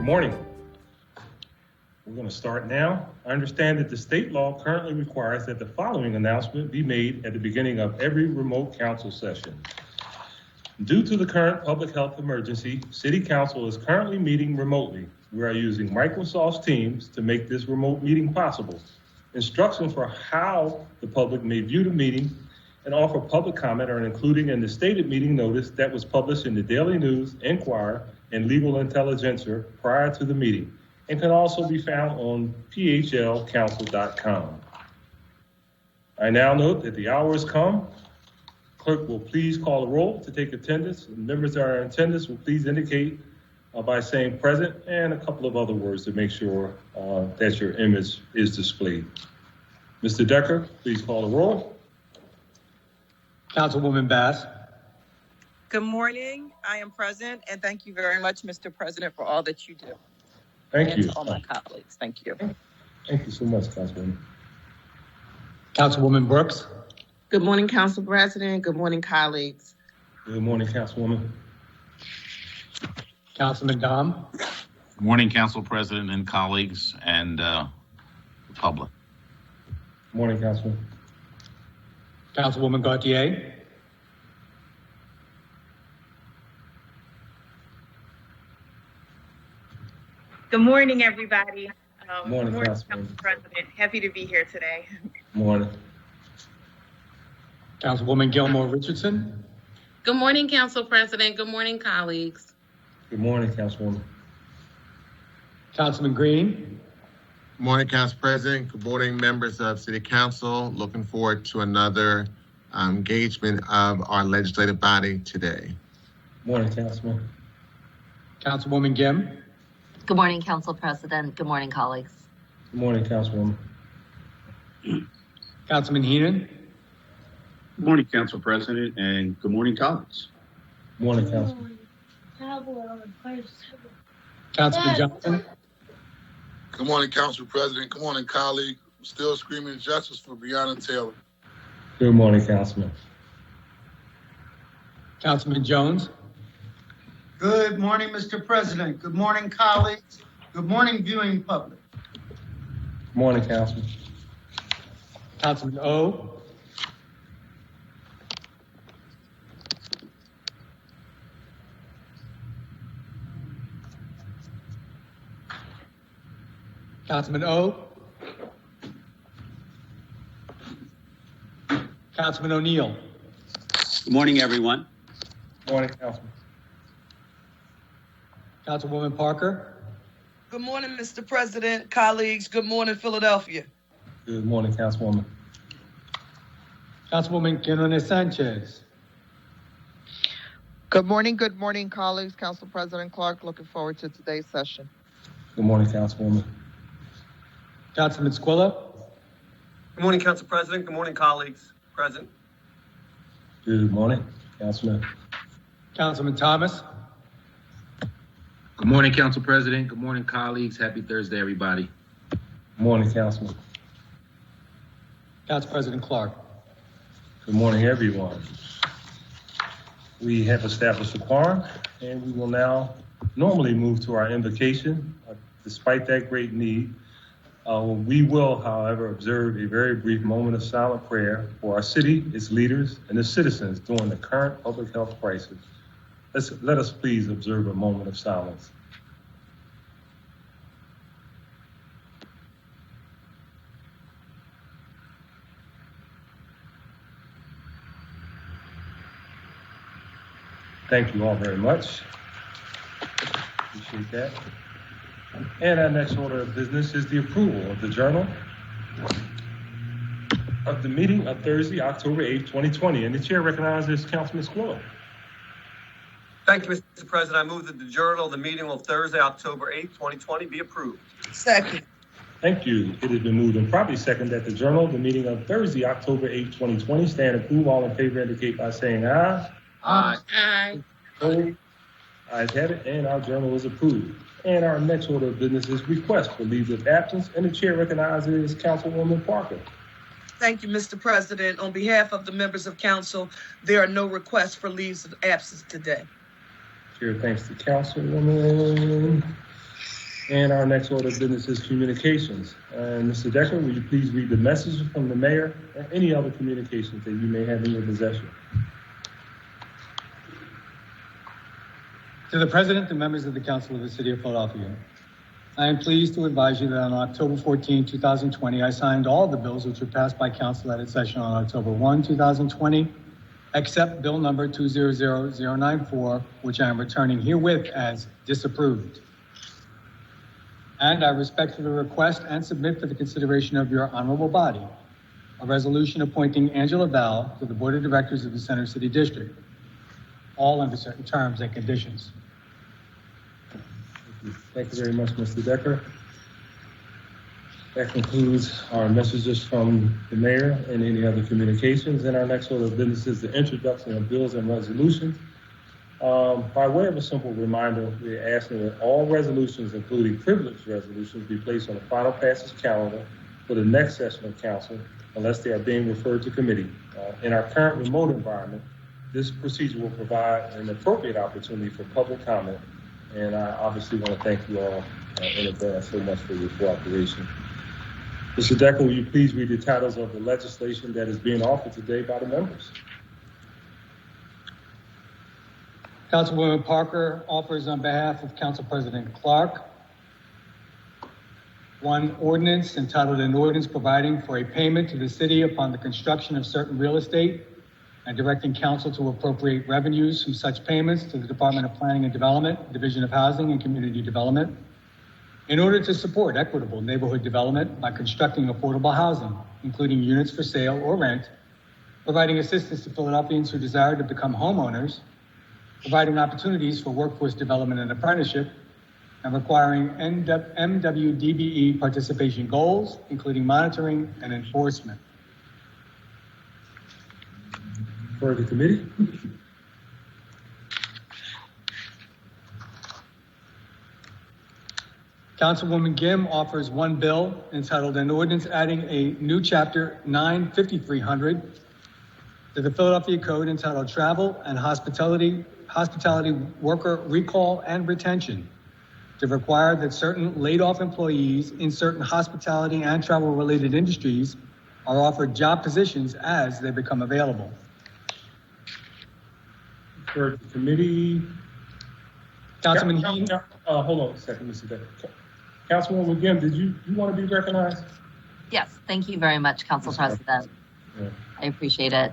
morning. We're going to start now. I understand that the state law currently requires that the following announcement be made at the beginning of every remote council session. Due to the current public health emergency, City Council is currently meeting remotely. We are using Microsoft Teams to make this remote meeting possible. Instructions for how the public may view the meeting and offer public comment are included in the stated meeting notice that was published in the Daily News, Enquirer, and Legal Intelligencer prior to the meeting, and can also be found on phlcouncil.com. I now note that the hour has come. Clerk will please call the roll to take attendance. And members that are in attendance will please indicate by saying present and a couple of other words to make sure that your image is displayed. Mr. Decker, please call the roll. Councilwoman Bass. Good morning. I am present, and thank you very much, Mr. President, for all that you do. Thank you. And to all my colleagues, thank you. Thank you so much, Councilwoman. Councilwoman Brooks. Good morning, Council President. Good morning, colleagues. Good morning, Councilwoman. Councilman Dom. Good morning, Council President and colleagues and the public. Good morning, Councilwoman. Councilwoman Gautier. Good morning, everybody. Morning, Council Councilwoman. President. Happy to be here today. Morning. Councilwoman Gilmore Richardson. Good morning, Council President. Good morning, colleagues. Good morning, Councilwoman. Councilman Green. Good morning, Council President. Good morning, members of City Council. Looking forward to another engagement of our legislative body today. Morning, Councilman. Councilwoman Gim. Good morning, Council President. Good morning, colleagues. Good morning, Councilwoman. Councilman Heenan. Good morning, Council President, and good morning, colleagues. Good morning, Councilman. Councilman Johnson. Good morning, Council President. Good morning, colleague. Still screaming justice for Breonna Taylor. Good morning, Councilman. Councilman Jones. Good morning, Mr. President. Good morning, colleagues. Good morning, viewing public. Good morning, Councilman. Councilman O. Councilman O. Councilman O'Neill. Good morning, everyone. Good morning, Councilman. Councilwoman Parker. Good morning, Mr. President, colleagues. Good morning, Philadelphia. Good morning, Councilwoman. Councilwoman Quinones Sanchez. Good morning, colleagues. Council President Clark, looking forward to today's session. Good morning, Councilwoman. Councilman Squilla. Good morning, Council President. Good morning, colleagues. Present. Good morning, Councilman. Councilman Thomas. Good morning, Council President. Good morning, colleagues. Happy Thursday, everybody. Good morning, Councilman. Council President Clark. Good morning, everyone. We have established a quorum, and we will now normally move to our invocation. Despite that great need, we will, however, observe a very brief moment of silent prayer for our city, its leaders, and its citizens during the current public health crisis. Let us please observe a moment of silence. Thank you all very much. Appreciate that. And our next order of business is the approval of the journal of the meeting of Thursday, October 8th, 2020. And the chair recognizes Councilman Squilla. Thank you, Mr. President. I move that the journal of the meeting of Thursday, October 8th, 2020 be approved. Second. Thank you. It has been moved and probably second that the journal of the meeting of Thursday, October 8th, 2020 stand approved. All in favor indicate by saying aye. Aye. Aye. Opposed? Ayes have it, and our journal is approved. And our next order of business is request for leaves of absence, and the chair recognizes Councilwoman Parker. Thank you, Mr. President. On behalf of the members of council, there are no requests for leaves of absence today. Chair thanks the Councilwoman. And our next order of business is communications. And Mr. Decker, will you please read the message from the mayor or any other communications that you may have in your possession? To the President and members of the Council of the City of Philadelphia, I am pleased to advise you that on October 14, 2020, I signed all the bills which were passed by Council at its session on October 1, 2020, except Bill number 200094, which I am returning herewith as disapproved. And I respectfully request and submit for the consideration of your honorable body a resolution appointing Angela Val to the Board of Directors of the Center City District, all under certain terms and conditions. Thank you very much, Mr. Decker. That concludes our messages from the mayor and any other communications. And our next order of business is the introduction of bills and resolutions. By way of a simple reminder, we're asking that all resolutions, including privileged resolutions, be placed on the final passage calendar for the next session of council, unless they are being referred to committee. In our current remote environment, this procedure will provide an appropriate opportunity for public comment. And I obviously want to thank you all in advance so much for your cooperation. Mr. Decker, will you please read the titles of the legislation that is being offered today by the members? Councilwoman Parker offers on behalf of Council President Clark one ordinance entitled an ordinance providing for a payment to the city upon the construction of certain real estate and directing council to appropriate revenues from such payments to the Department of Planning and Development, Division of Housing and Community Development, in order to support equitable neighborhood development by constructing affordable housing, including units for sale or rent, providing assistance to Philadelphians who desire to become homeowners, providing opportunities for workforce development and apprenticeship, and requiring MWDBE participation goals, including monitoring and enforcement. For the committee. Councilwoman Gim offers one bill entitled an ordinance adding a new chapter 95300 to the Philadelphia Code entitled Travel and Hospitality Worker Recall and Retention to require that certain laid-off employees in certain hospitality and travel-related industries are offered job positions as they become available. For the committee. Councilman Heaton. Hold on a second, Mr. Decker. Councilwoman McGinn, did you want to be recognized? Yes, thank you very much, Council President. Yeah. I appreciate it.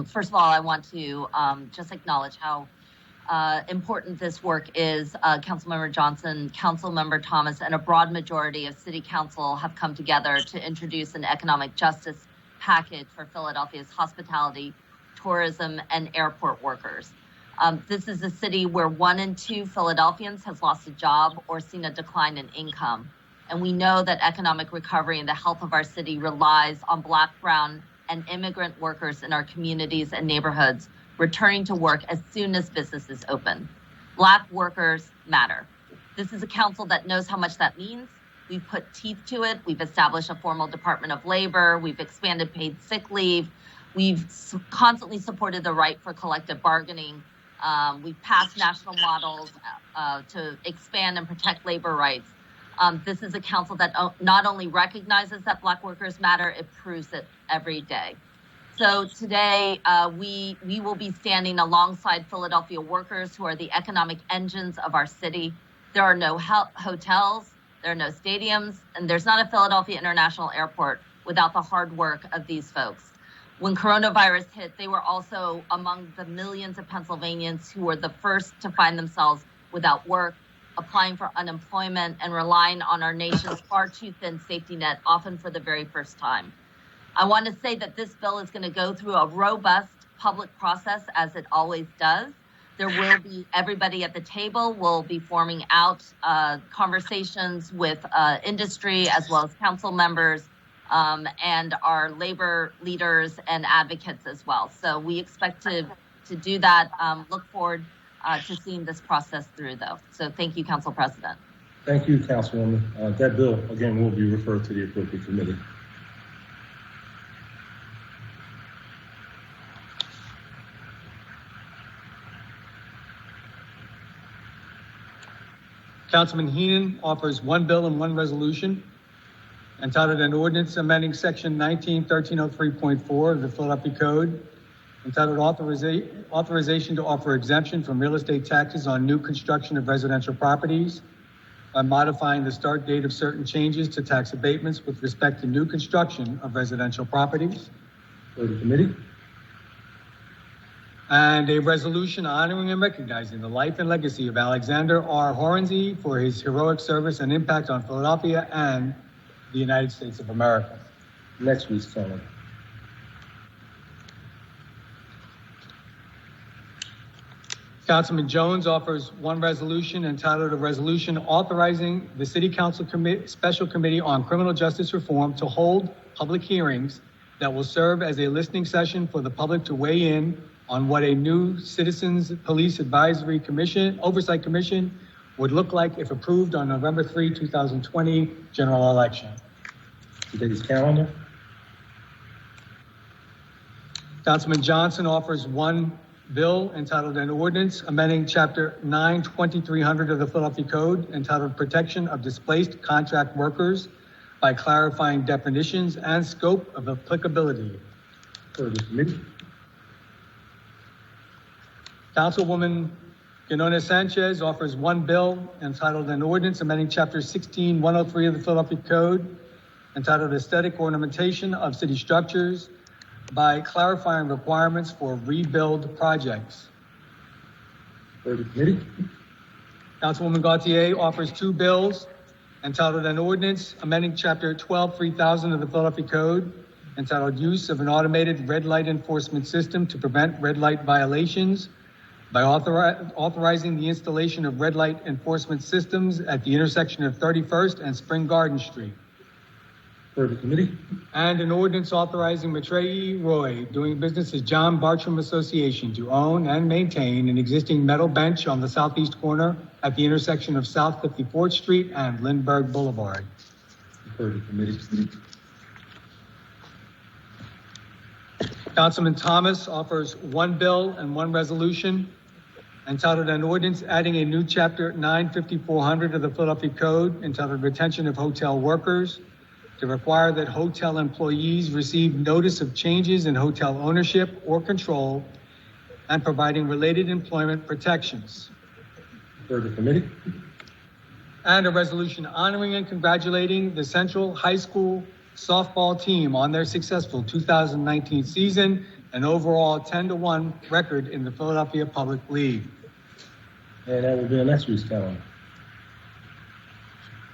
First of all, I want to just acknowledge how important this work is. Councilmember Johnson, Councilmember Thomas, and a broad majority of City Council have come together to introduce an economic justice package for Philadelphia's hospitality, tourism, and airport workers. This is a city where 1 in 2 Philadelphians has lost a job or seen a decline in income. And we know that economic recovery and the health of our city relies on Black, brown, and immigrant workers in our communities and neighborhoods returning to work as soon as businesses open. Black workers matter. This is a council that knows how much that means. We've put teeth to it. We've established a formal Department of Labor. We've expanded paid sick leave. We've constantly supported the right for collective bargaining. We've passed national models to expand and protect labor rights. This is a council that not only recognizes that Black workers matter, it proves it every day. So today, we will be standing alongside Philadelphia workers who are the economic engines of our city. There are no hotels, there are no stadiums, and there's not a Philadelphia International Airport without the hard work of these folks. When coronavirus hit, they were also among the millions of Pennsylvanians who were the first to find themselves without work, applying for unemployment, and relying on our nation's far too thin safety net, often for the very first time. I want to say that this bill is going to go through a robust public process, as it always does. There will be everybody at the table will be forming out conversations with industry as well as council members and our labor leaders and advocates as well. So we expect to do that. Look forward to seeing this process through, though. So thank you, Council President. Thank you, Councilwoman. That bill, again, will be referred to the appropriate committee. Councilman Heenan offers one bill and one resolution entitled an ordinance amending section 19-1303.4 of the Philadelphia Code entitled authorization to offer exemption from real estate taxes on new construction of residential properties by modifying the start date of certain changes to tax abatements with respect to new construction of residential properties. For the committee. And a resolution honoring and recognizing the life and legacy of Alexander R. Hornsey for his heroic service and impact on Philadelphia and the United States of America. Next week's calendar. Councilman Jones offers one resolution entitled a resolution authorizing the City Council Special Committee on Criminal Justice Reform to hold public hearings that will serve as a listening session for the public to weigh in on what a new Citizens Police Advisory Commission, Oversight Commission would look like if approved on November 3, 2020 general election. Today's calendar. Councilman Johnson offers one bill entitled an ordinance amending Chapter 9-2300 of the Philadelphia Code entitled Protection of Displaced Contract Workers by clarifying definitions and scope of applicability. For the committee. Councilwoman Guinona Sanchez offers one bill entitled an ordinance amending Chapter 16-103 of the Philadelphia Code entitled Aesthetic Ornamentation of City Structures by clarifying requirements for rebuild projects. For the committee. Councilwoman Gautier offers two bills entitled an ordinance amending Chapter 12-3000 of the Philadelphia Code entitled Use of an Automated Red Light Enforcement System to Prevent Red Light Violations by authorizing the installation of red light enforcement systems at the intersection of 31st and Spring Garden Street. For the committee. And an ordinance authorizing Matrei Roy, doing business as John Bartram Association, to own and maintain an existing metal bench on the southeast corner at the intersection of South 54th Street and Lindbergh Boulevard. For the committee. Councilman Thomas offers one bill and one resolution entitled an ordinance adding a new Chapter 9-5400 of the Philadelphia Code entitled Retention of Hotel Workers to require that hotel employees receive notice of changes in hotel ownership or control and providing related employment protections. For the committee. And a resolution honoring and congratulating the Central High School softball team on their successful 2019 season and overall 10-1 record in the Philadelphia Public League. And that will be on next week's calendar.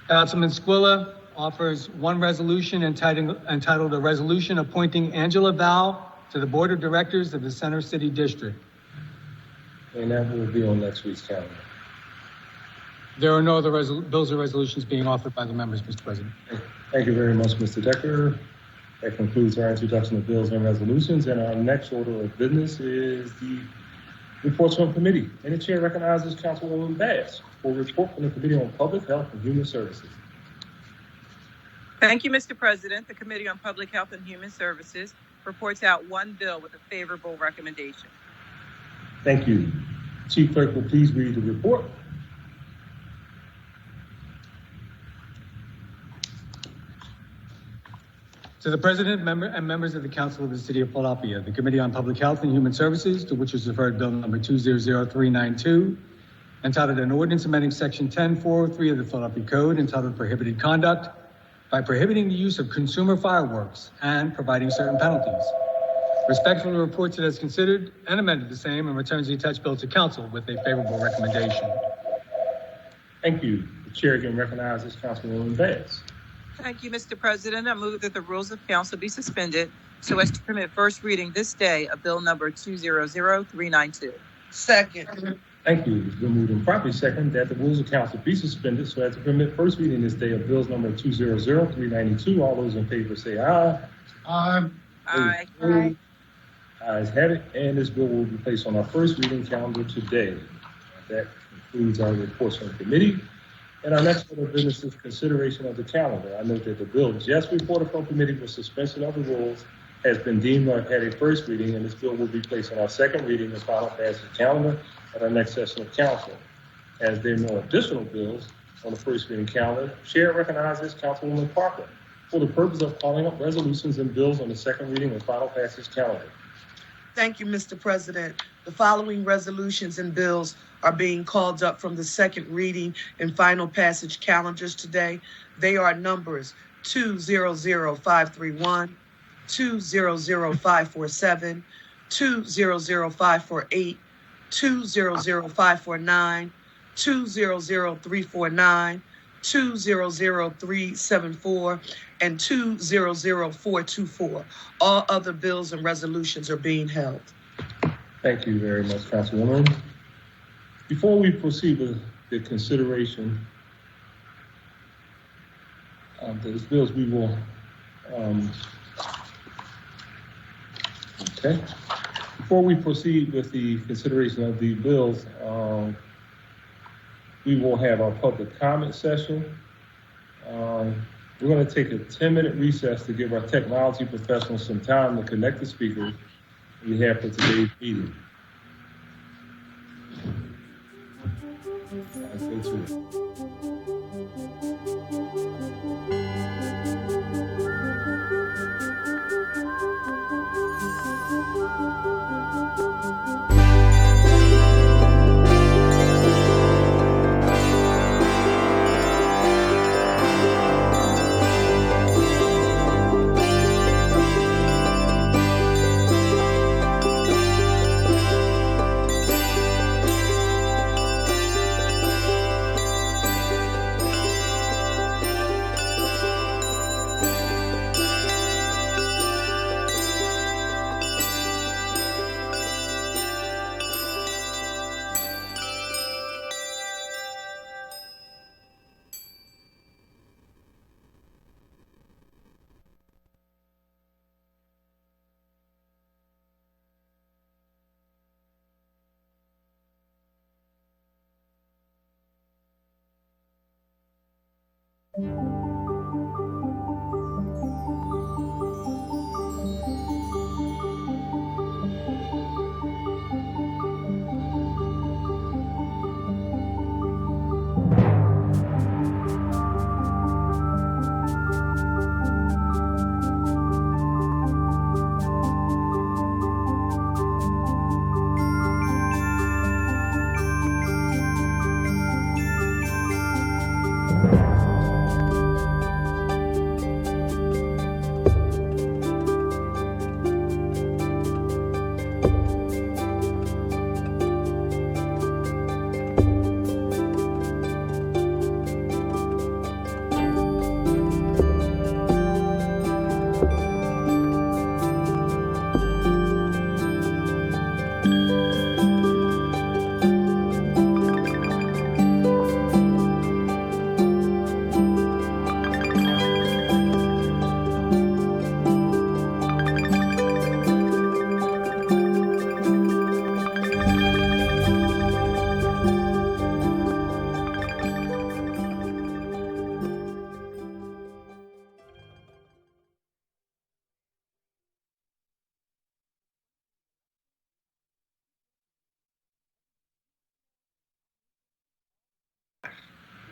Councilman Squilla offers one resolution entitled a resolution appointing Angela Val to the Board of Directors of the Center City District. And that will be on next week's calendar. There are no other bills or resolutions being offered by the members, Mr. President. Thank you very much, Mr. Decker. That concludes our introduction of bills and resolutions. And our next order of business is the reports from committee. And the chair recognizes Councilwoman Bass for a report from the Committee on Public Health and Human Services. Thank you, Mr. President. The Committee on Public Health and Human Services reports out one bill with a favorable recommendation. Thank you. Chief Clerk will please read the report. To the President and members of the Council of the City of Philadelphia, the Committee on Public Health and Human Services, to which is referred Bill number 200392, entitled an ordinance amending Section 10403 of the Philadelphia Code, entitled Prohibited Conduct, by prohibiting the use of consumer fireworks and providing certain penalties. Respectfully reports it as considered and amended the same and returns the attached bill to Council with a favorable recommendation. Thank you. The chair again recognizes Councilwoman Bass. Thank you, Mr. President. I move that the rules of council be suspended so as to permit first reading this day of bill number 200392. Second. Thank you. It's been moved and properly second that the rules of council be suspended so as to permit first reading this day of bills number 200392. All those in favor say aye. Aye. Aye. Aye. Ayes have it, and this bill will be placed on our first reading calendar today. That concludes our reports from committee. And our next order of business is consideration of the calendar. I note that the bill just reported from committee with suspension of the rules has been deemed to have had a first reading, and this bill will be placed on our second reading and final passage calendar at our next session of council. As there are no additional bills, on the first reading calendar. Chair recognizes Councilwoman Parker for the purpose of calling up resolutions and bills on the second reading and final passage calendar. Thank you, Mr. President. The following resolutions and bills are being called up from the second reading and final passage calendars today. They are numbers 200531, 200547, 200548, 200549, 200349, 200374, and 200424. All other bills and resolutions are being held. Thank you very much, Councilwoman. Before we proceed with the consideration of those bills, we will, Before we proceed with the consideration of the bills, we will have our public comment session. We're going to take a 10-minute recess to give our technology professionals some time to connect the speakers we have for today's meeting.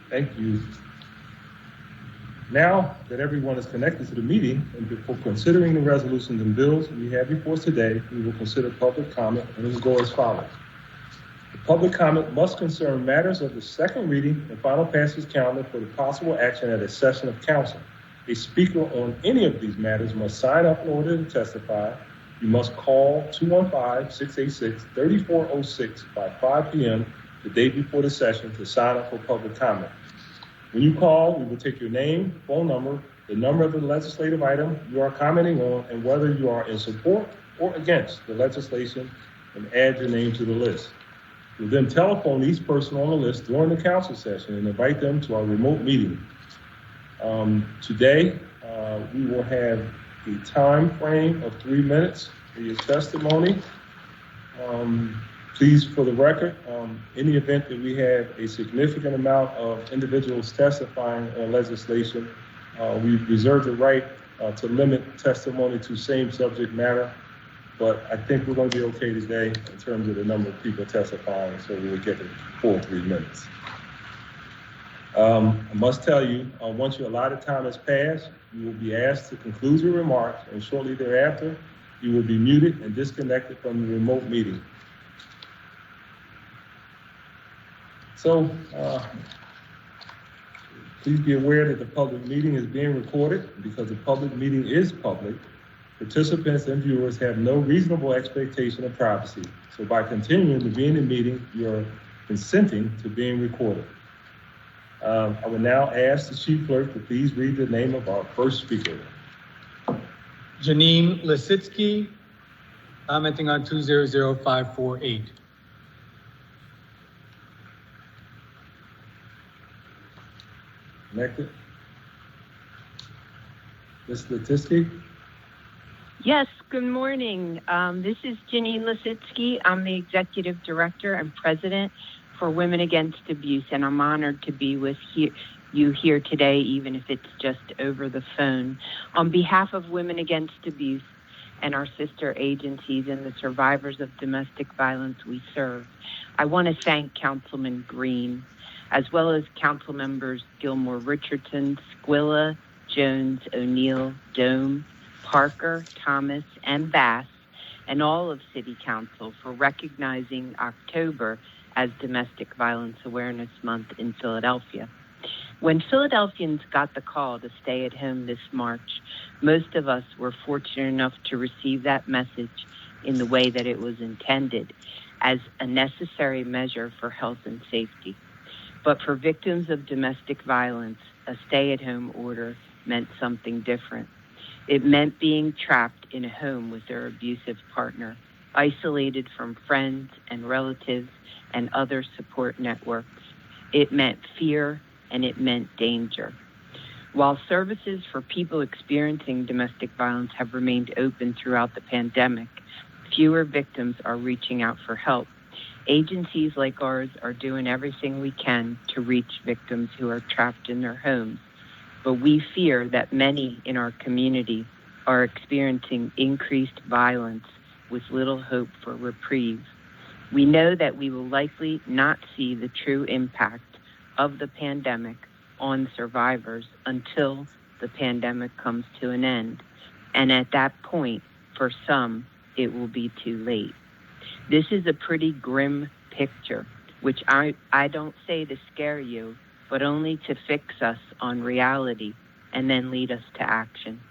Thank you. Now that everyone is connected to the meeting and before considering the resolutions and bills we have before us today, we will consider public comment, and it will go as follows. The public comment must concern matters of the second reading and final passage calendar for the possible action at a session of council. A speaker on any of these matters must sign up in order to testify. You must call 215-686-3406 by 5 p.m. the day before the session to sign up for public comment. When you call, we will take your name, phone number, the number of the legislative item you are commenting on, and whether you are in support or against the legislation, and add your name to the list. We'll then telephone each person on the list during the council session and invite them to our remote meeting. Today, we will have a time frame of 3 minutes for your testimony. Please, for the record, in the event that we have a significant amount of individuals testifying on legislation, we reserve the right to limit testimony to same subject matter, but I think we're going to be okay today in terms of the number of people testifying, so we will get the full 3 minutes. I must tell you, once your allotted time has passed, you will be asked to conclude your remarks, and shortly thereafter, you will be muted and disconnected from the remote meeting. So, please be aware that the public meeting is being recorded. Because the public meeting is public, participants and viewers have no reasonable expectation of privacy. So by continuing to be in the meeting, you're consenting to being recorded. I will now ask the chief clerk to please read the name of our first speaker. Janine Lisitsky, commenting on 200548. Connected. Ms. Lisitsky? Yes, good morning. This is Janine Lisitsky. I'm the Executive Director and President for Women Against Abuse, and I'm honored to be with you here today, even if it's just over the phone. On behalf of Women Against Abuse and our sister agencies and the survivors of domestic violence we serve, I want to thank Councilman Green, as well as Council members Gilmore Richardson, Squilla, Jones, O'Neill, Dome, Parker, Thomas, and Bass, and all of City Council for recognizing October as Domestic Violence Awareness Month in Philadelphia. When Philadelphians got the call to stay at home this March, most of us were fortunate enough to receive that message in the way that it was intended, as a necessary measure for health and safety. But for victims of domestic violence, a stay-at-home order meant something different. It meant being trapped in a home with their abusive partner, isolated from friends and relatives and other support networks. It meant fear, and it meant danger. While services for people experiencing domestic violence have remained open throughout the pandemic, fewer victims are reaching out for help. Agencies like ours are doing everything we can to reach victims who are trapped in their homes, but we fear that many in our community are experiencing increased violence with little hope for reprieve. We know that we will likely not see the true impact of the pandemic on survivors until the pandemic comes to an end. And at that point, for some, it will be too late. This is a pretty grim picture, which I don't say to scare you, but only to fix us on reality and then lead us to action.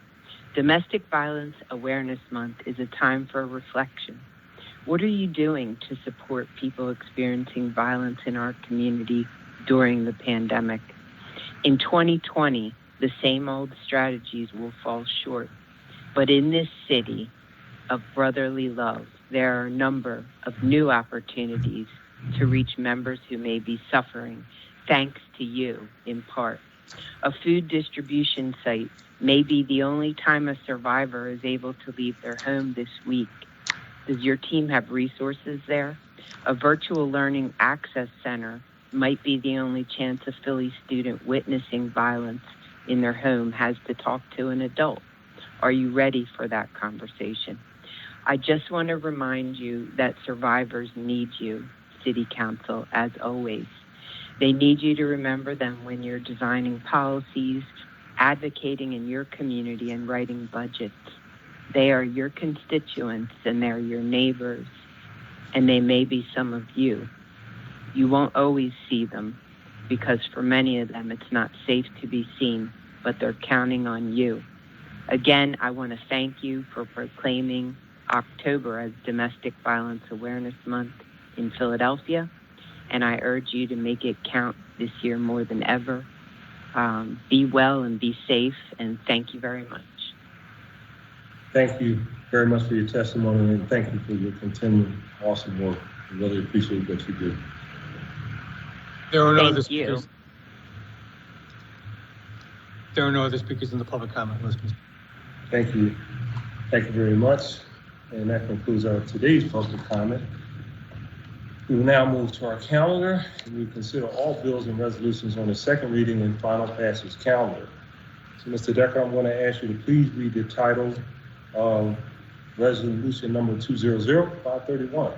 Domestic Violence Awareness Month is a time for reflection. What are you doing to support people experiencing violence in our community during the pandemic? In 2020, the same old strategies will fall short. But in this city of brotherly love, there are a number of new opportunities to reach members who may be suffering, thanks to you, in part. A food distribution site may be the only time a survivor is able to leave their home this week. Does your team have resources there? A virtual learning access center might be the only chance a Philly student witnessing violence in their home has to talk to an adult. Are you ready for that conversation? I just want to remind you that survivors need you, City Council, as always. They need you to remember them when you're designing policies, advocating in your community, and writing budgets. They are your constituents, and they're your neighbors, and they may be some of you. You won't always see them, because for many of them it's not safe to be seen, but they're counting on you. Again, I want to thank you for proclaiming October as Domestic Violence Awareness Month in Philadelphia, and I urge you to make it count this year more than ever. Be well and be safe, and thank you very much. Thank you very much for your testimony, and thank you for your continued awesome work. We really appreciate what you do. There are no other speakers. There are no other speakers in the public comment list. Thank you. Thank you very much. And that concludes our today's public comment. We will now move to our calendar, and we consider all bills and resolutions on the second reading and final passage calendar. So, Mr. Decker, I'm going to ask you to please read the title of resolution number 200531.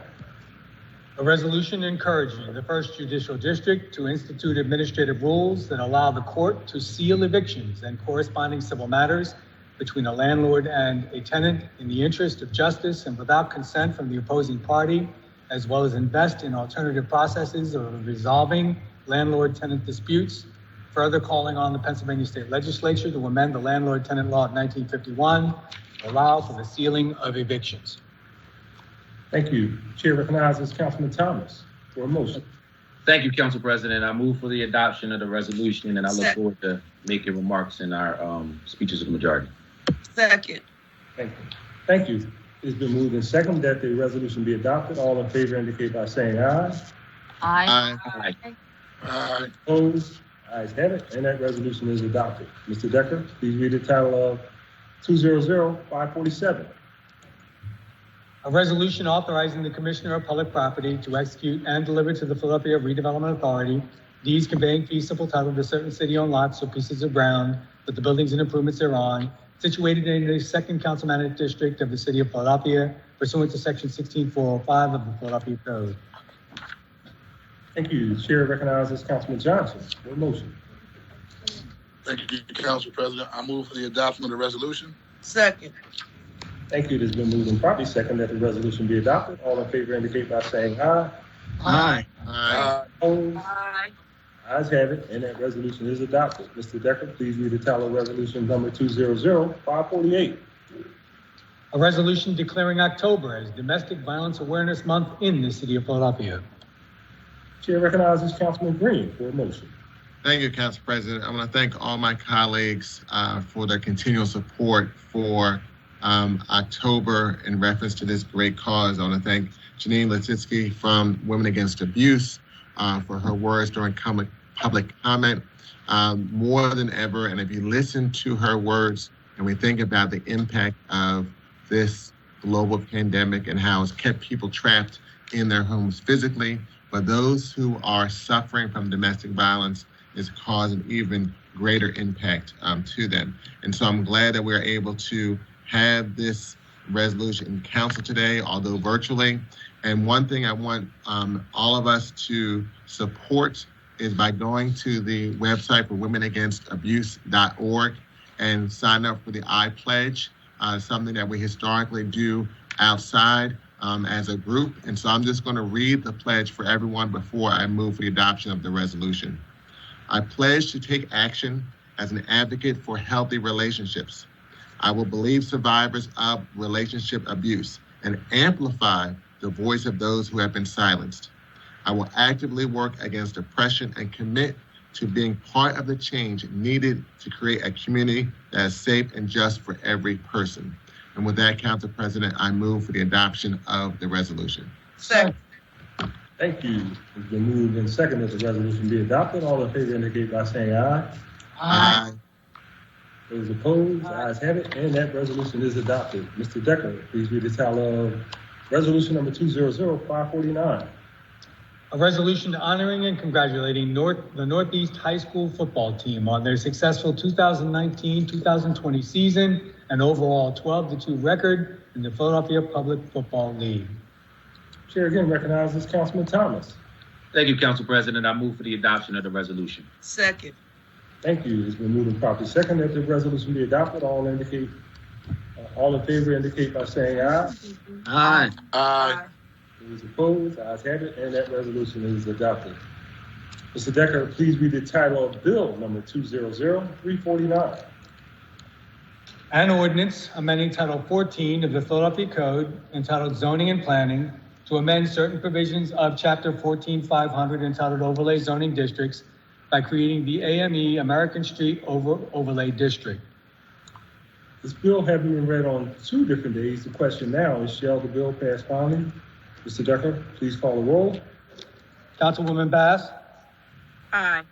A resolution encouraging the First Judicial District to institute administrative rules that allow the court to seal evictions and corresponding civil matters between a landlord and a tenant in the interest of justice and without consent from the opposing party, as well as invest in alternative processes of resolving landlord-tenant disputes. Further calling on the Pennsylvania State Legislature to amend the landlord-tenant law of 1951 to allow for the sealing of evictions. Thank you. Chair recognizes Councilman Thomas for a motion. Thank you, Council President. I move for the adoption of the resolution, and I look forward to making remarks in our speeches of the majority. Second. Thank you. Thank you. It's been moved and seconded that the resolution be adopted. All in favor indicate by saying aye. Aye. Aye. Aye. Opposed? Ayes have it, and that resolution is adopted. Mr. Decker, please read the title of 200-547. A resolution authorizing the Commissioner of Public Property to execute and deliver to the Philadelphia Redevelopment Authority deeds conveying fee simple title to certain city-owned lots or pieces of ground with the buildings and improvements thereon, situated in the second council managed district of the city of Philadelphia, pursuant to section 16405 of the Philadelphia Code. Thank you. The chair recognizes Councilman Johnson for a motion. Thank you, Council President. I move for the adoption of the resolution. Second. Thank you. It has been moved and properly second that the resolution be adopted. All in favor indicate by saying aye. Aye. Aye. Opposed? Ayes have it, and that resolution is adopted. Mr. Decker, please read the title of resolution number 200-548. A resolution declaring October as Domestic Violence Awareness Month in the city of Philadelphia. Chair recognizes Councilman Green for a motion. Thank you, Council President. I want to thank all my colleagues for their continual support for October in reference to this great cause. I want to thank Janine Lasitsky from Women Against Abuse for her words during public comment. More than ever, and if you listen to her words and we think about the impact of this global pandemic and how it's kept people trapped in their homes physically, but those who are suffering from domestic violence is causing even greater impact to them. And so I'm glad that we're able to have this resolution in council today, although virtually. And one thing I want all of us to support is by going to the website for womenagainst.abuse.org and sign up for the I Pledge, something that we historically do outside as a group. And so I'm just going to read the pledge for everyone before I move for the adoption of the resolution. I pledge to take action as an advocate for healthy relationships. I will believe survivors of relationship abuse and amplify the voice of those who have been silenced. I will actively work against oppression and commit to being part of the change needed to create a community that is safe and just for every person. And with that, Council President, I move for the adoption of the resolution. Second. Thank you. It's been moved and seconded that the resolution be adopted. All in favor indicate by saying aye. Aye. Those opposed, ayes have it, and that resolution is adopted. Mr. Decker, please read the title of resolution number 200-549. A resolution honoring and congratulating the Northeast High School football team on their successful 2019-2020 season and overall 12-2 record in the Philadelphia Public Football League. Chair again recognizes Councilman Thomas. Thank you, Council President. I move for the adoption of the resolution. Second. Thank you. It's been moved and properly second that the resolution be adopted. All in favor indicate by saying aye. Aye. Aye. Those opposed, ayes have it, and that resolution is adopted. Mr. Decker, please read the title of bill number 200-349. An ordinance amending Title 14 of the Philadelphia Code entitled Zoning and Planning to amend certain provisions of Chapter 14500 entitled Overlay Zoning Districts by creating the AME American Street Overlay District. This bill having been read on 2 different days, the question now is, shall the bill pass finally? Mr. Decker, please call the roll. Councilwoman Bass. Aye.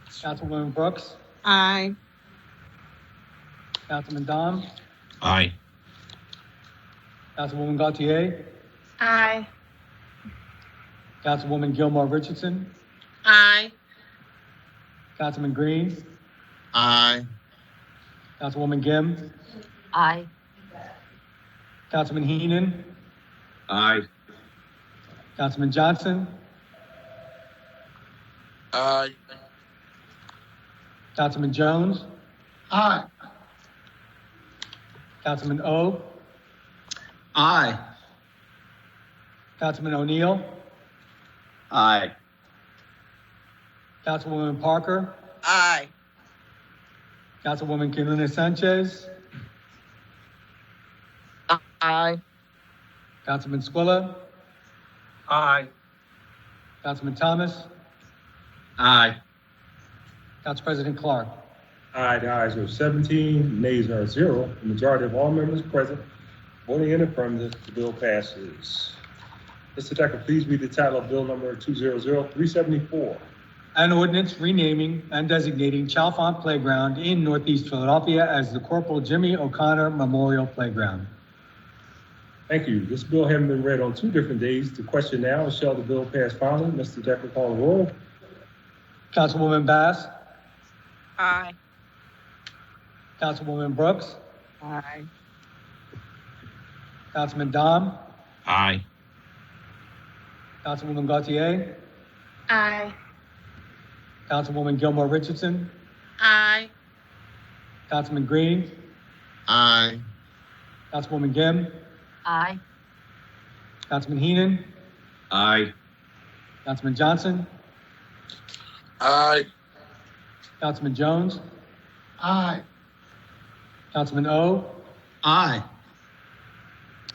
Councilwoman Brooks. Aye. Councilman Dom. Aye. Councilwoman Gautier. Aye. Councilwoman Gilmore Richardson. Aye. Councilman Green. Aye. Councilwoman Gim. Aye. Councilman Heenan. Aye. Councilman Johnson, Aye. Councilman Jones, Aye. Councilman O, Aye. Councilman O'Neill, Aye. Councilwoman Parker, Aye. Councilwoman Quinones Sanchez, Aye. Councilman Squilla, Aye. Councilman Thomas, Aye. Council President Clark. Aye, the ayes are 17, nays are 0. The majority of all members present voting in affirmative, the bill passes. Mr. Decker, please read the title of Bill number 200374. An ordinance renaming and designating Chalfont Playground in Northeast Philadelphia as the Corporal Jimmy O'Connor Memorial Playground. Thank you. This bill having been read on 2 different days, the question now is, shall the bill pass finally? Mr. Decker, call the roll. Councilwoman Bass, Aye. Councilwoman Brooks, Aye. Councilman Dom, Aye. Councilwoman Gautier, Aye. Councilwoman Gilmore Richardson, Aye. Councilman Green, Aye. Councilwoman Gim, Aye. Councilman Heenan, Aye. Councilman Johnson, Aye. Councilman Jones, Aye. Councilman O, Aye.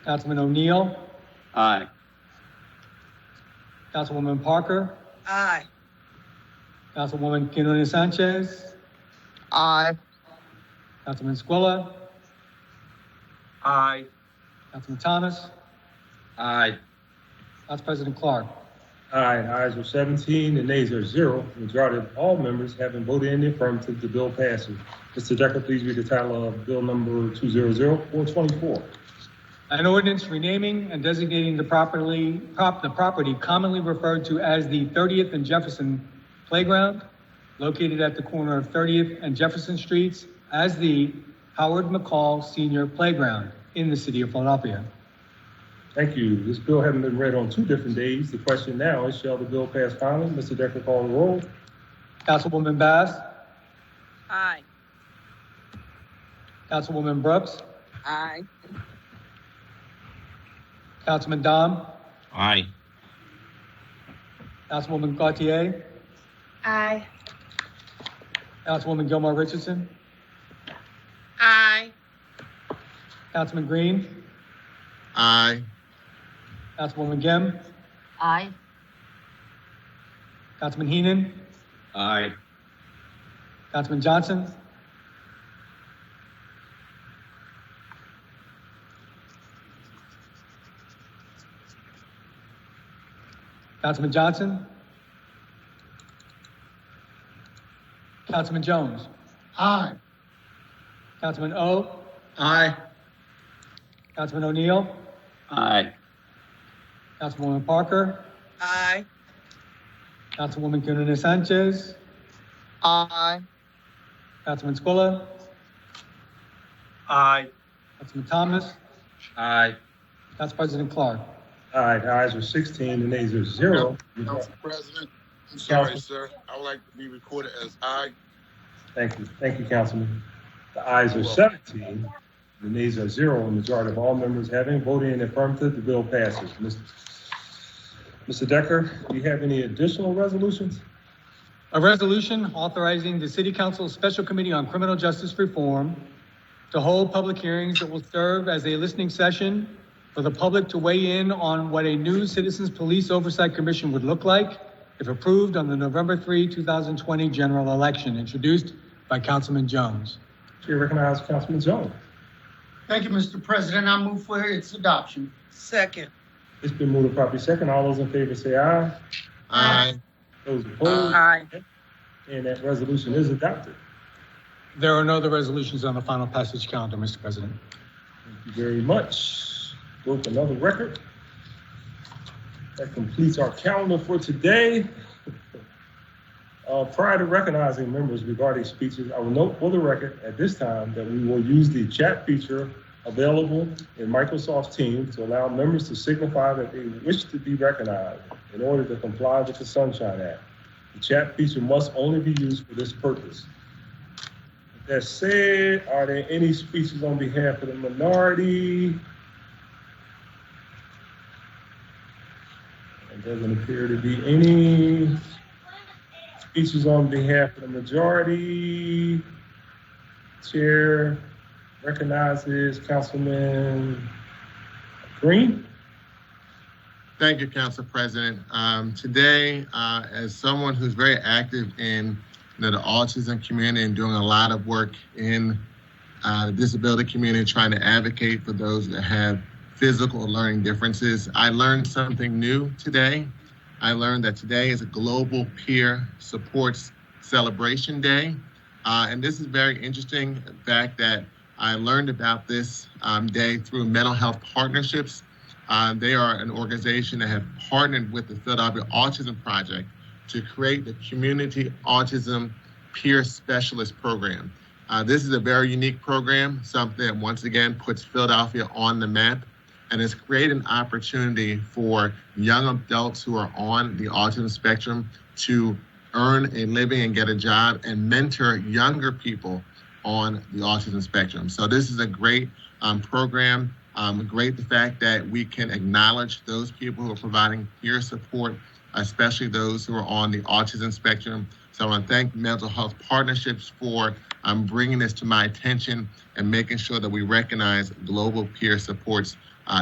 Councilman O'Neill, Aye. Councilwoman Parker, Aye. Councilwoman Quinones Sanchez, Aye. Councilman Squilla, Aye. Councilman Thomas, Aye. Council President Clark. Aye, the ayes are 17, the nays are 0. The majority of all members having voted in the affirmative, the bill passes. Mr. Decker, please read the title of Bill number 200424. An ordinance renaming and designating the property commonly referred to as the 30th and Jefferson Playground, located at the corner of 30th and Jefferson Streets, as the Howard McCall Senior Playground in the city of Philadelphia. Thank you. This bill having been read on 2 different days, the question now is, shall the bill pass finally? Mr. Decker, call the roll. Councilwoman Bass, Aye. Councilwoman Brooks, Aye. Councilman Dom, Aye. Councilwoman Gautier, Aye. Councilwoman Gilmore Richardson, Aye. Councilman Green, Aye. Councilwoman Gim, Aye. Councilman Heenan, Aye. Councilman Johnson, Councilman Johnson, Councilman Jones, Aye. Councilman O, Aye. Councilman O'Neill, Aye. Councilwoman Parker, Aye. Councilwoman Quinones Sanchez, Aye. Councilman Squilla, Aye. Councilman Thomas, Aye. Council President Clark. Aye, the ayes are 16, the nays are 0. Council President, I'm sorry, sir. I would like to be recorded as aye. Thank you, Councilman. The ayes are 17, the nays are 0. The majority of all members having voted in the affirmative, the bill passes. Mr. Decker, do you have any additional resolutions? A resolution authorizing the City Council Special Committee on Criminal Justice Reform to hold public hearings that will serve as a listening session for the public to weigh in on what a new Citizens Police Oversight Commission would look like if approved on the November 3, 2020 general election, introduced by Councilman Jones. Chair recognizes Councilman Jones. Thank you, Mr. President. I move for its adoption. Second. It's been moved and properly second. All those in favor say aye. Aye. Those opposed? Aye. And that resolution is adopted. There are no other resolutions on the final passage calendar, Mr. President. Thank you very much. Broke another record. That completes our calendar for today. Prior to recognizing members regarding speeches, I will note for the record at this time that we will use the chat feature available in Microsoft Teams to allow members to signify that they wish to be recognized in order to comply with the Sunshine Act. The chat feature must only be used for this purpose. With that said, are there any speeches on behalf of the minority? There doesn't appear to be any speeches on behalf of the majority. Chair recognizes Councilman Green. Thank you, Council President. Today, as someone who's very active in the autism community and doing a lot of work in the disability community, trying to advocate for those that have physical or learning differences, I learned something new today. I learned that today is a Global Peer Supports Celebration Day. And this is very interesting, the fact that I learned about this day through Mental Health Partnerships. They are an organization that have partnered with the Philadelphia Autism Project to create the Community Autism Peer Specialist Program. This is a very unique program, something that once again puts Philadelphia on the map, and has created an opportunity for young adults who are on the autism spectrum to earn a living and get a job and mentor younger people on the autism spectrum. So this is a great program. Great the fact that we can acknowledge those people who are providing peer support, especially those who are on the autism spectrum. So I want to thank Mental Health Partnerships for bringing this to my attention and making sure that we recognize Global Peer Supports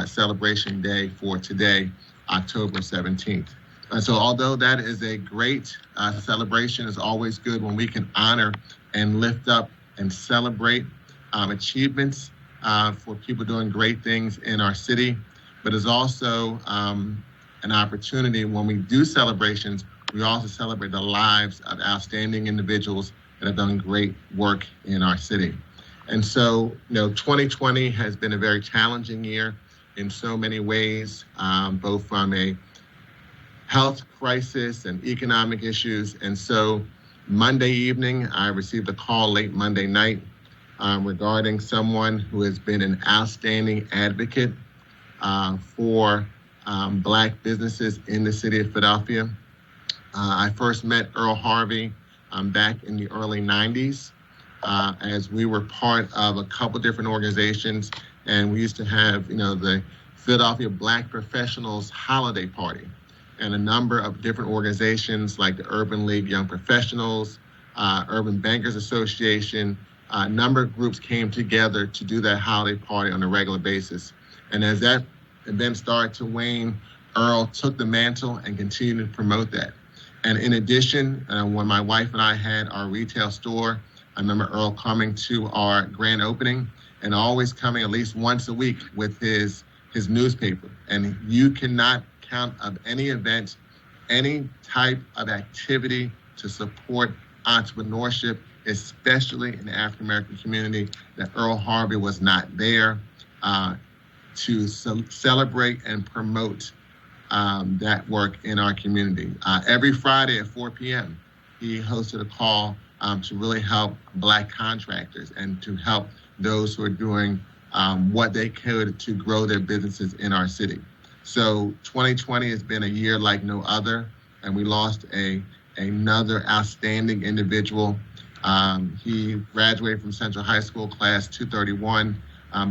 Celebration Day for today, October 17th. And so although that is a great celebration, it's always good when we can honor and lift up and celebrate achievements for people doing great things in our city. But it's also an opportunity when we do celebrations, we also celebrate the lives of outstanding individuals that have done great work in our city. And so, 2020 has been a very challenging year in so many ways, both from a health crisis and economic issues. And so Monday evening, I received a call late Monday night regarding someone who has been an outstanding advocate for Black businesses in the city of Philadelphia. I first met Earl Harvey back in the early 90s as we were part of a couple different organizations, and we used to have, the Philadelphia Black Professionals Holiday Party, and a number of different organizations like the Urban League Young Professionals, Urban Bankers Association, a number of groups came together to do that holiday party on a regular basis. And as that event started to wane, Earl took the mantle and continued to promote that. And in addition, when my wife and I had our retail store, I remember Earl coming to our grand opening and always coming at least once a week with his newspaper. And you cannot count of any event, any type of activity to support entrepreneurship, especially in the African American community, that Earl Harvey was not there to celebrate and promote that work in our community. Every Friday at 4 p.m., he hosted a call to really help Black contractors and to help those who are doing what they could to grow their businesses in our city. So 2020 has been a year like no other, and we lost another outstanding individual. He graduated from Central High School, class 231,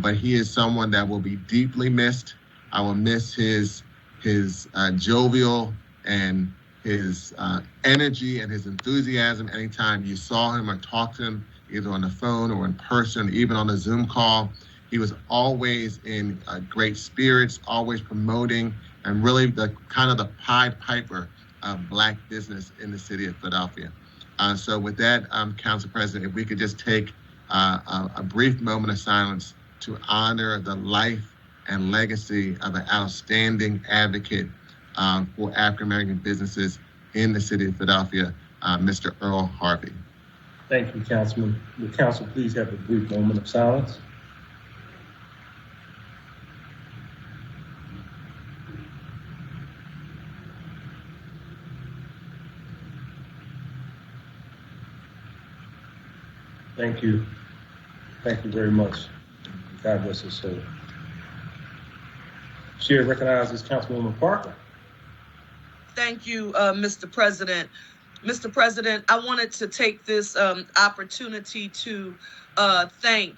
but he is someone that will be deeply missed. I will miss his jovial and his energy and his enthusiasm anytime you saw him or talked to him, either on the phone or in person, even on a Zoom call. He was always in great spirits, always promoting, and really the kind of the Pied Piper of Black business in the city of Philadelphia. So with that, Council President, if we could just take a brief moment of silence to honor the life and legacy of an outstanding advocate for African American businesses in the city of Philadelphia, Mr. Earl Harvey. Thank you, Councilman. Will Council please have a brief moment of silence? Thank you. Thank you very much. God bless his soul. Chair recognizes Councilwoman Parker. Thank you, Mr. President. Mr. President, I wanted to take this opportunity to thank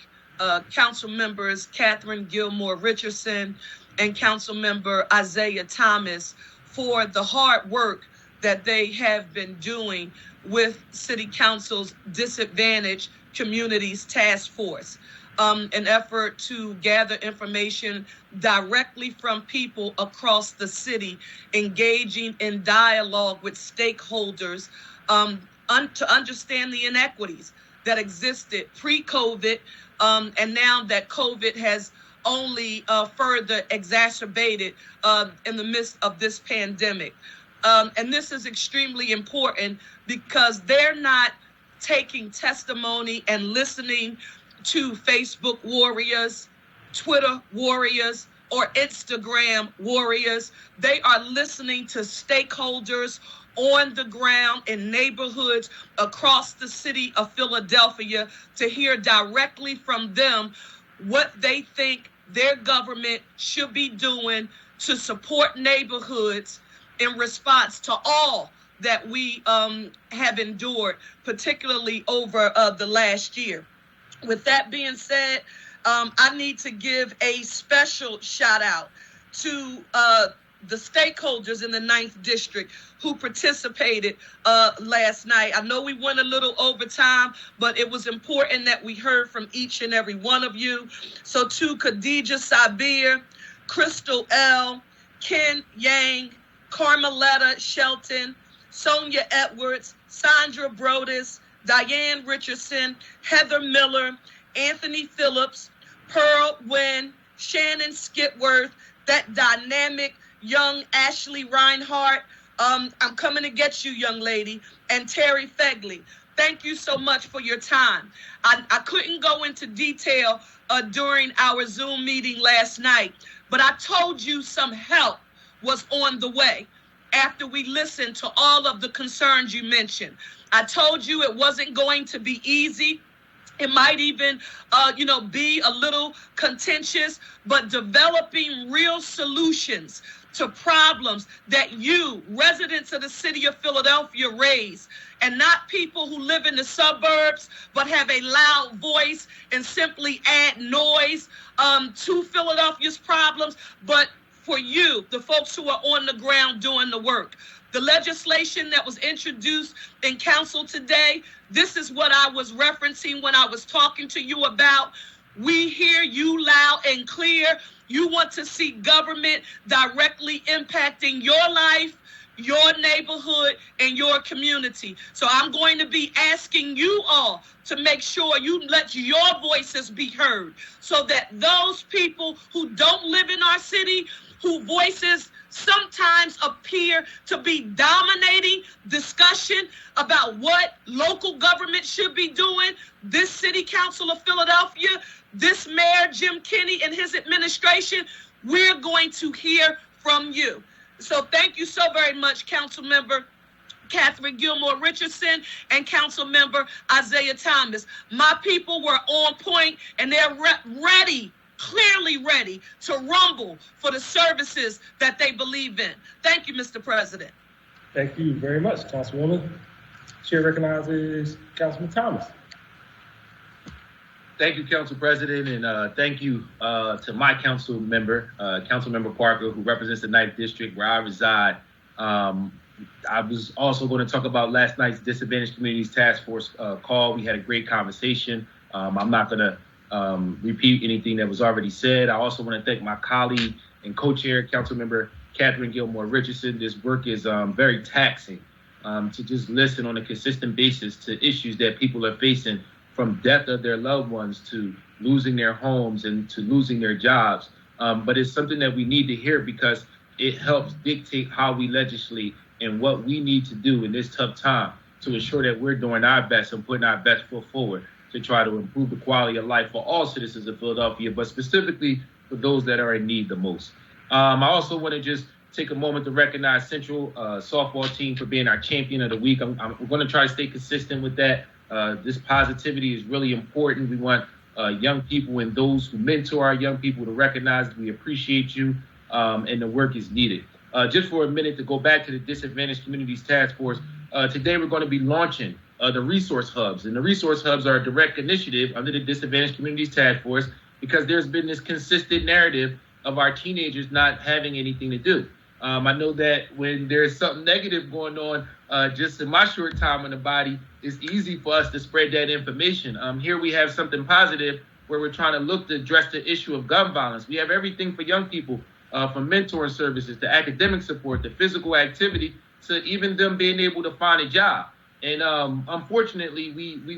Council members Catherine Gilmore Richardson and Council member Isaiah Thomas for the hard work that they have been doing with City Council's Disadvantaged Communities Task Force. An effort to gather information directly from people across the city, engaging in dialogue with stakeholders to understand the inequities that existed pre-COVID, and now that COVID has only further exacerbated in the midst of this pandemic. And this is extremely important because they're not taking testimony and listening to Facebook warriors, Twitter warriors, or Instagram warriors. They are listening to stakeholders on the ground in neighborhoods across the city of Philadelphia to hear directly from them what they think their government should be doing to support neighborhoods in response to all that we have endured, particularly over the last year. With that being said, I need to give a special shout out to the stakeholders in the 9th District who participated last night. I know we went a little over time, but it was important that we heard from each and every one of you. So to Khadija Sabir, Crystal L., Ken Yang, Carmeletta Shelton, Sonia Edwards, Sandra Brodus, Diane Richardson, Heather Miller, Anthony Phillips, Pearl Wynn, Shannon Skipworth, that dynamic young Ashley Reinhardt. I'm coming to get you, young lady, and Terry Fegley. Thank you so much for your time. I couldn't go into detail during our Zoom meeting last night, but I told you some help was on the way after we listened to all of the concerns you mentioned. I told you it wasn't going to be easy. It might even, be a little contentious, but developing real solutions to problems that you, residents of the city of Philadelphia, raise, and not people who live in the suburbs but have a loud voice and simply add noise to Philadelphia's problems, but for you, the folks who are on the ground doing the work. The legislation that was introduced in council today, this is what I was referencing when I was talking to you about. We hear you loud and clear. You want to see government directly impacting your life, your neighborhood, and your community. So I'm going to be asking you all to make sure you let your voices be heard so that those people who don't live in our city, whose voices sometimes appear to be dominating discussion about what local government should be doing, this City Council of Philadelphia, this Mayor Jim Kenney and his administration, we're going to hear from you. So thank you so very much, Council Member Catherine Gilmore Richardson and Council Member Isaiah Thomas. My people were on point and they're ready, clearly ready to rumble for the services that they believe in. Thank you, Mr. President. Thank you very much, Councilwoman. Chair recognizes Councilman Thomas. Thank you, Council President, and thank you to my council member, Councilmember Parker, who represents the 9th District where I reside. I was also going to talk about last night's Disadvantaged Communities Task Force call. We had a great conversation. I'm not going to repeat anything that was already said. I also want to thank my colleague and co-chair, Councilmember Catherine Gilmore Richardson. This work is very taxing to just listen on a consistent basis to issues that people are facing, from death of their loved ones to losing their homes and to losing their jobs. But it's something that we need to hear because it helps dictate how we legislate and what we need to do in this tough time to ensure that we're doing our best and putting our best foot forward to try to improve the quality of life for all citizens of Philadelphia, but specifically for those that are in need the most. I also want to just take a moment to recognize Central softball team for being our champion of the week. I'm going to try to stay consistent with that. This positivity is really important. We want young people and those who mentor our young people to recognize that we appreciate you and the work is needed. Just for a minute to go back to the Disadvantaged Communities Task Force, today we're going to be launching the resource hubs. And the resource hubs are a direct initiative under the Disadvantaged Communities Task Force because there's been this consistent narrative of our teenagers not having anything to do. I know that when there's something negative going on, just in my short time in the body, it's easy for us to spread that information. Here we have something positive where we're trying to look to address the issue of gun violence. We have everything for young people, from mentoring services to academic support to physical activity to even them being able to find a job. And unfortunately,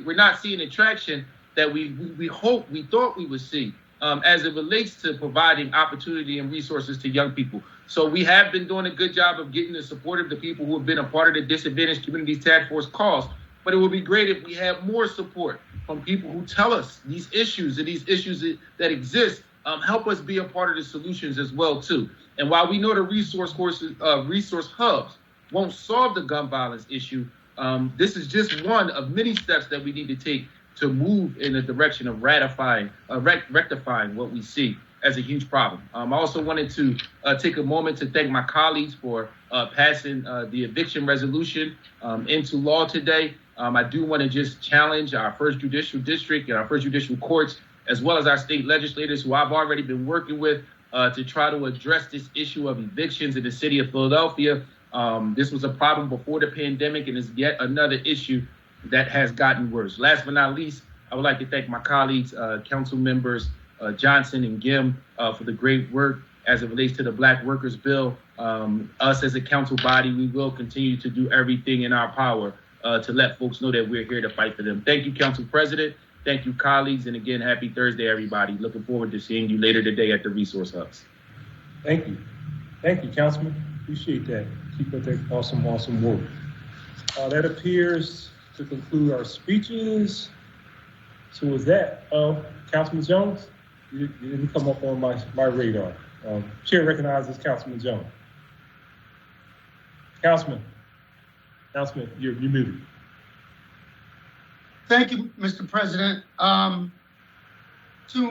we're not seeing the traction that we thought we would see as it relates to providing opportunity and resources to young people. So we have been doing a good job of getting the support of the people who have been a part of the Disadvantaged Communities Task Force cause. But it would be great if we had more support from people who tell us these issues and these issues that exist. Help us be a part of the solutions as well too. And while we know the resource hubs won't solve the gun violence issue, this is just one of many steps that we need to take to move in the direction of rectifying what we see as a huge problem. I also wanted to take a moment to thank my colleagues for passing the eviction resolution into law today. I do want to just challenge our first judicial district and our first judicial courts, as well as our state legislators who I've already been working with to try to address this issue of evictions in the city of Philadelphia. This was a problem before the pandemic and is yet another issue that has gotten worse. Last but not least, I would like to thank my colleagues, council members Johnson and Gim for the great work as it relates to the Black Workers Bill. Us as a council body, we will continue to do everything in our power to let folks know that we're here to fight for them. Thank you, Council President. Thank you, colleagues. And again, happy Thursday, everybody. Looking forward to seeing you later today at the Resource Hubs. Thank you. Thank you, Councilman. Appreciate that. Keep up that awesome work. That appears to conclude our speeches. So with that, Councilman Jones, you didn't come up on my radar. Chair recognizes Councilman Jones. Councilman, you're muted. Thank you, Mr. President. To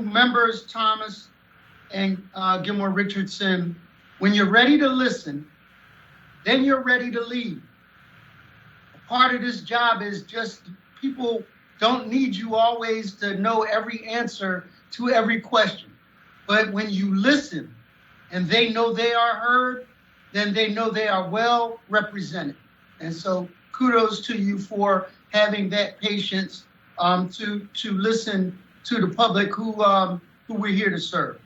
members Thomas and Gilmore Richardson, when you're ready to listen, then you're ready to lead. Part of this job is just people don't need you always to know every answer to every question. But when you listen and they know they are heard, then they know they are well represented. And so kudos to you for having that patience to listen to the public who we're here to serve.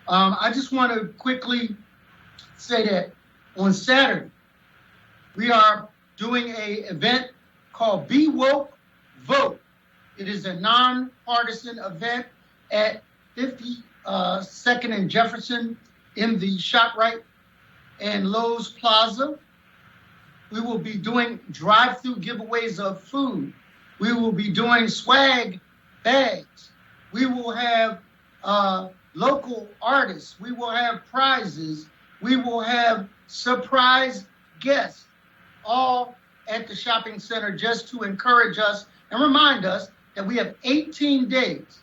I just want to quickly say that on Saturday, we are doing an event called Be Woke, Vote. It is a nonpartisan event at 52nd and Jefferson in the ShopRite and Lowe's Plaza. We will be doing drive-through giveaways of food. We will be doing swag bags. We will have local artists. We will have prizes. We will have surprise guests, all at the shopping center just to encourage us and remind us that we have 18 days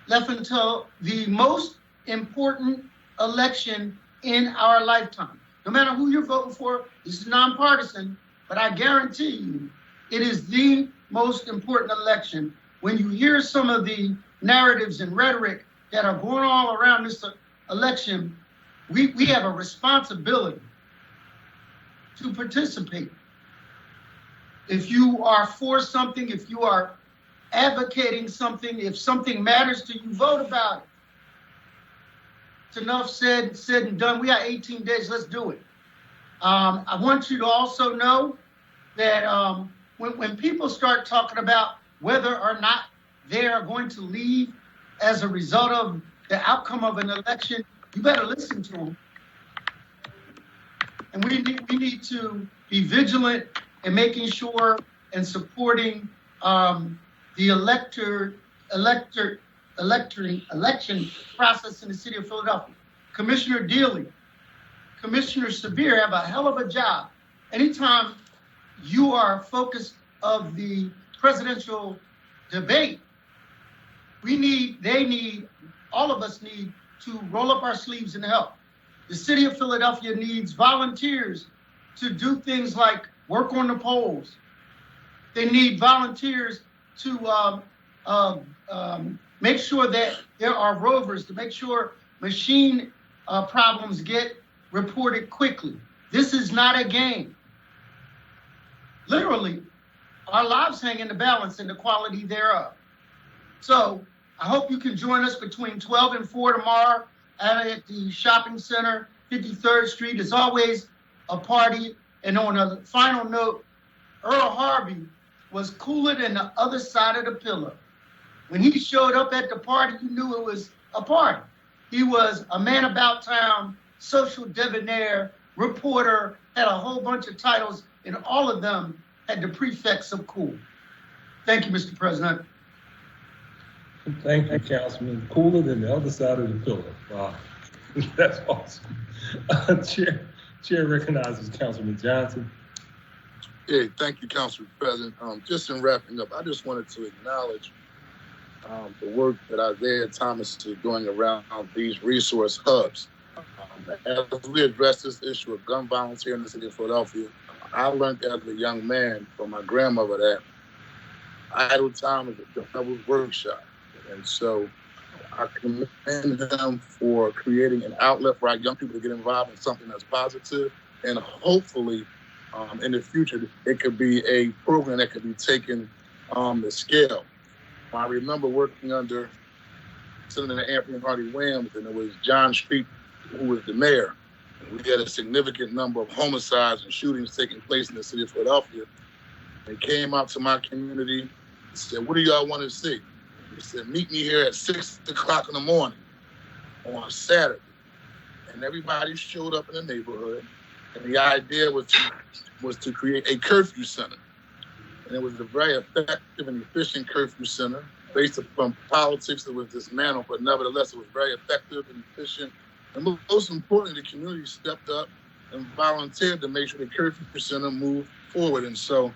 left until the most important election in our lifetime. No matter who you're voting for, this is nonpartisan, but I guarantee you it is the most important election. When you hear some of the narratives and rhetoric that are going all around this election, we have a responsibility to participate. If you are for something, if you are advocating something, if something matters to you, vote about it. It's enough said and done. We got 18 days, let's do it. I want you to also know that when people start talking about whether or not they are going to leave as a result of the outcome of an election, you better listen to them. And we need to be vigilant in making sure and supporting the election process in the city of Philadelphia. Commissioner Dealey, Commissioner Sabir have a hell of a job. Anytime you are focused of the presidential debate, all of us need to roll up our sleeves and help. The city of Philadelphia needs volunteers to do things like work on the poles. They need volunteers to make sure that there are rovers, to make sure machine problems get reported quickly. This is not a game. Literally, our lives hang in the balance and the quality thereof. So I hope you can join us between 12 and 4 tomorrow at the shopping center, 53rd Street. As always, a party. And on a final note, Earl Harvey was cooler than the other side of the pillow. When he showed up at the party, you knew it was a party. He was a man about town, social debonair, reporter, had a whole bunch of titles, and all of them had the prefix of cool. Thank you, Mr. President. Thank you, Councilman. Cooler than the other side of the pillow. Wow, that's awesome. Chair recognizes Councilman Johnson. Hey, thank you, Council President. Just in wrapping up, I just wanted to acknowledge the work that Isaiah Thomas is doing around these resource hubs. As we address this issue of gun violence here in the city of Philadelphia, I learned as a young man from my grandmother that idle time is a devil's workshop. And so I commend him for creating an outlet for our young people to get involved in something that's positive, and hopefully in the future, it could be a program that could be taken to scale. I remember working under Senator Anthony Hardy Williams, and it was John Street who was the mayor. We had a significant number of homicides and shootings taking place in the city of Philadelphia. They came out to my community and said, "What do y'all want to see?" He said, "Meet me here at 6 o'clock in the morning on Saturday." And everybody showed up in the neighborhood. And the idea was to create a curfew center. And it was a very effective and efficient curfew center based upon politics that was dismantled, but nevertheless, it was very effective and efficient. And most importantly, the community stepped up and volunteered to make sure the curfew center moved forward. And so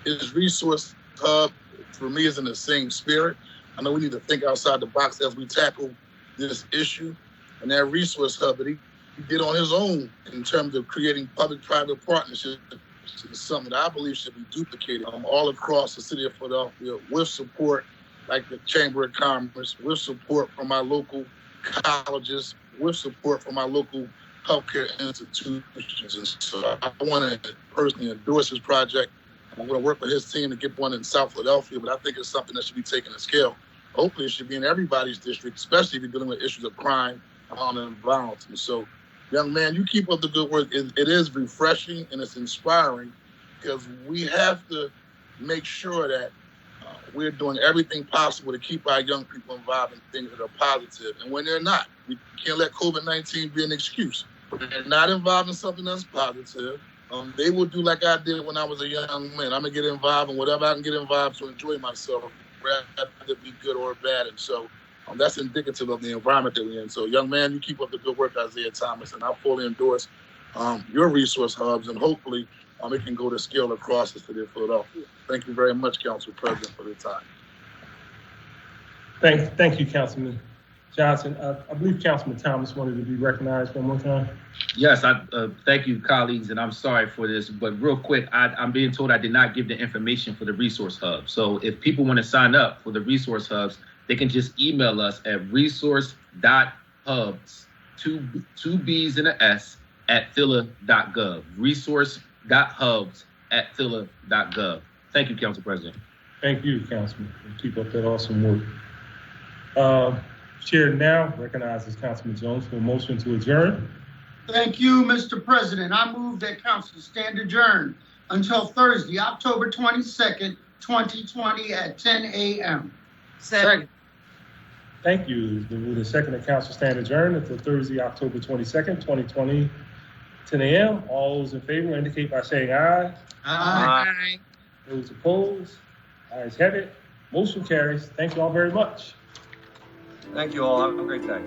his resource hub, for me, is in the same spirit. I know we need to think outside the box as we tackle this issue. And that resource hub that he did on his own in terms of creating public-private partnerships is something that I believe should be duplicated all across the city of Philadelphia with support like the Chamber of Commerce, with support from our local colleges, with support from our local healthcare institutions. And so I want to personally endorse his project. I'm going to work with his team to get one in South Philadelphia, but I think it's something that should be taken to scale. Hopefully it should be in everybody's district, especially if you're dealing with issues of crime and violence. And so, young man, you keep up the good work. It is refreshing and it's inspiring because we have to make sure that we're doing everything possible to keep our young people involved in things that are positive. And when they're not, we can't let COVID-19 be an excuse. When they're not involved in something that's positive, they will do like I did when I was a young man. I'm going to get involved in whatever I can get involved to enjoy myself, rather than be good or bad. And so that's indicative of the environment that we're in. So, young man, you keep up the good work, Isaiah Thomas, and I fully endorse your resource hubs, and hopefully it can go to scale across the city of Philadelphia. Thank you very much, Council President, for the time. Thank you, Councilman Johnson. I believe Councilman Thomas wanted to be recognized one more time. Yes, thank you, colleagues, and I'm sorry for this, but real quick, I'm being told I did not give the information for the resource hub. So if people want to sign up for the resource hubs, they can just email us at resource.hubs, two B's and an S, at phila.gov. Resource.hubs@phila.gov. Thank you, Council President. Thank you, Councilman. Keep up that awesome work. Chair now recognizes Councilman Jones for a motion to adjourn. Thank you, Mr. President. I move that council stand adjourned until Thursday, October 22nd, 2020 at 10 a.m. Second. Thank you. The second that council stand adjourned until Thursday, October 22nd, 2020, 10 a.m. All those in favor indicate by saying aye. Aye. Those opposed? Ayes have it. Motion carries. Thank you all very much. Thank you all. Have a great day.